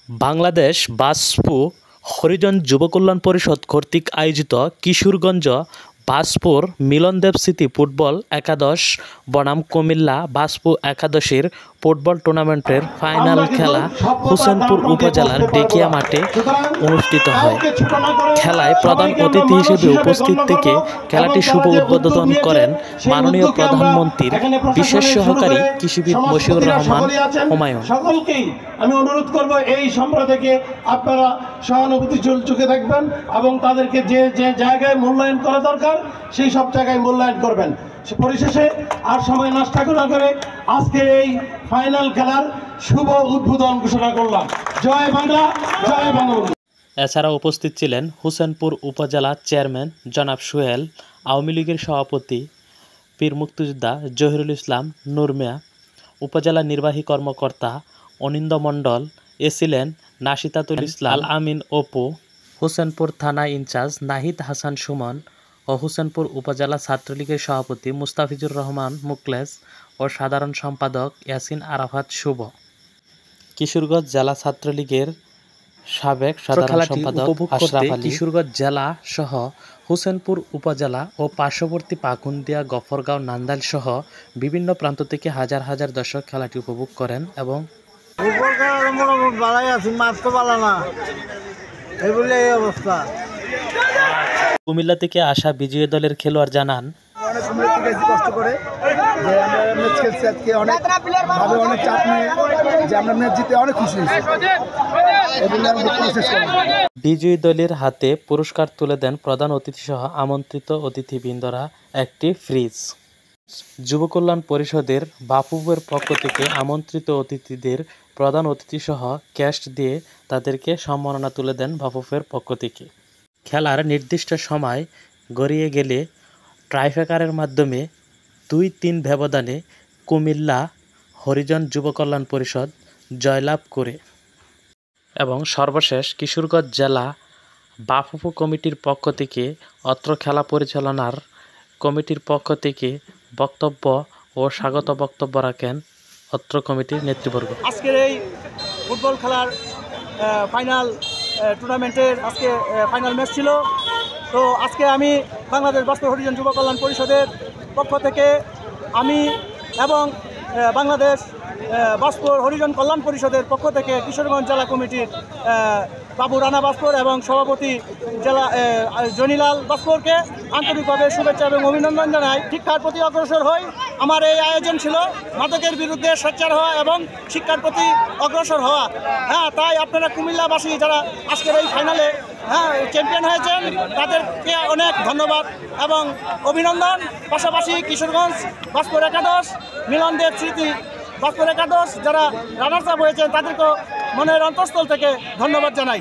বাংলাদেশ বাসপু হরিজন যুব কল্যাণ পরিষদ কর্তৃক আয়োজিত কিশোরগঞ্জ বাসপুর মিলনদেব স্মৃতি ফুটবল একাদশ বনাম কুমিল্লা বাসপু একাদশের ফুটবল টুর্নামেন্টের ফাইনাল খেলা হোসেনপুর উপজেলার ডেকিয়া মাঠে অনুষ্ঠিত হয়। খেলায় প্রধান অতিথি হিসেবে উপস্থিত থেকে খেলাটি শুভ উদ্বোধন করেন মাননীয় প্রধানমন্ত্রীর বিশেষ সহকারী কৃষিবিদ মশিউর রহমান হুমায়ুন। সকলকেই আমি অনুরোধ করব এই সম্প্রদায়কে আপনারা সহানুভূতি চোখে দেখবেন এবং তাদেরকে যে যে জায়গায় মূল্যায়ন করা দরকার সেই সব জায়গায় মূল্যায়ন করবেন। পরিশেষে আর সময় নষ্ট না করে আজকে এই ফাইনাল খেলার শুভ উদ্বোধন ঘোষণা করলাম। জয় বাংলা, জয় বঙ্গবন্ধু। এছাড়া উপস্থিত ছিলেন হোসেনপুর উপজেলা চেয়ারম্যান জনাব সোহেল, আওয়ামী লীগের সভাপতি পীর মুক্তিযোদ্ধা জহিরুল ইসলাম নূর মিয়া, উপজেলা নির্বাহী কর্মকর্তা অনিন্দ মণ্ডল, ছিলেন নাশিতাতুল ইসলাম আল আমিন অপু, হোসেনপুর থানা ইনচার্জ নাহিদ হাসান সুমন ও হোসেনপুর উপজেলা ছাত্রলীগের সভাপতি মুস্তাফিজুর রহমান মুকলেস ও সাধারণ সম্পাদক ইয়াসিন আরাফাত শুভ। কিশোরগঞ্জ জেলা ছাত্রলীগের সাবেক সাধারণ সম্পাদক আশরাফ আলী। কিশোরগঞ্জ জেলা সহ হোসেনপুর উপজেলা ও পার্শ্ববর্তী পাকুন্দিয়া, গফরগাঁও, নান্দাইল সহ বিভিন্ন প্রান্ত থেকে হাজার হাজার দর্শক খেলাটি উপভোগ করেন এবং কুমিল্লা থেকে আসা বিজয়ী দলের খেলোয়াড় জানান, কষ্ট করে যে আমরা ম্যাচ খেলছি আজকে অনেক চাপ নিয়ে যে আমরা ম্যাচ জিতে অনেক খুশি হয়েছি। বিজয়ী দলের হাতে পুরস্কার তুলে দেন প্রধান অতিথি সহ আমন্ত্রিত অতিথিবৃন্দরা একটি ফ্রিজ। যুব কল্যাণ পরিষদের বাফুফের পক্ষ থেকে আমন্ত্রিত অতিথিদের প্রধান অতিথি সহ ক্যাশ দিয়ে তাদেরকে সম্মাননা তুলে দেন বাফুফের পক্ষ থেকে। খেলার নির্দিষ্ট সময় গড়িয়ে গেলে ট্রাইফেকারের মাধ্যমে 2-3 ব্যবধানে কুমিল্লা হরিজন যুব কল্যাণ পরিষদ জয়লাভ করে এবং সর্বশেষ কিশোরগঞ্জ জেলা বাফুফু কমিটির পক্ষ থেকে অত্র খেলা পরিচালনার কমিটির পক্ষ থেকে বক্তব্য ও স্বাগত বক্তব্য রাখেন অত্র কমিটির নেতৃবর্গ। আজকের এই ফুটবল খেলার ফাইনাল টুর্নামেন্টের আজকে ফাইনাল ম্যাচ ছিল। তো আজকে আমি বাংলাদেশ বাসপু হরিজন যুব কল্যাণ পরিষদের পক্ষ থেকে আমি এবং বাংলাদেশ বাসপুর হরিজন কল্যাণ পরিষদের পক্ষ থেকে কিশোরগঞ্জ জেলা কমিটির বাবু রানা বাসপুর এবং সভাপতি জেলা জনিলাল বাসপুরকে আন্তরিকভাবে শুভেচ্ছা এবং অভিনন্দন জানাই। শিক্ষার প্রতি অগ্রসর হই। আমার এই আয়োজন ছিল মাদকের বিরুদ্ধে সোচ্চার হওয়া এবং শিক্ষার প্রতি অগ্রসর হওয়া। তাই আপনারা কুমিল্লাবাসী যারা আজকের এই ফাইনালে চ্যাম্পিয়ন হয়েছেন তাদেরকে অনেক ধন্যবাদ এবং অভিনন্দন। পাশাপাশি কিশোরগঞ্জ বাসপুর একাদশ, মিলনদেব স্মৃতি বাসপুর একাদশ যারা রানার্স আপ হয়েছেন তাদেরকেও মনের অন্তঃস্থল থেকে ধন্যবাদ জানাই।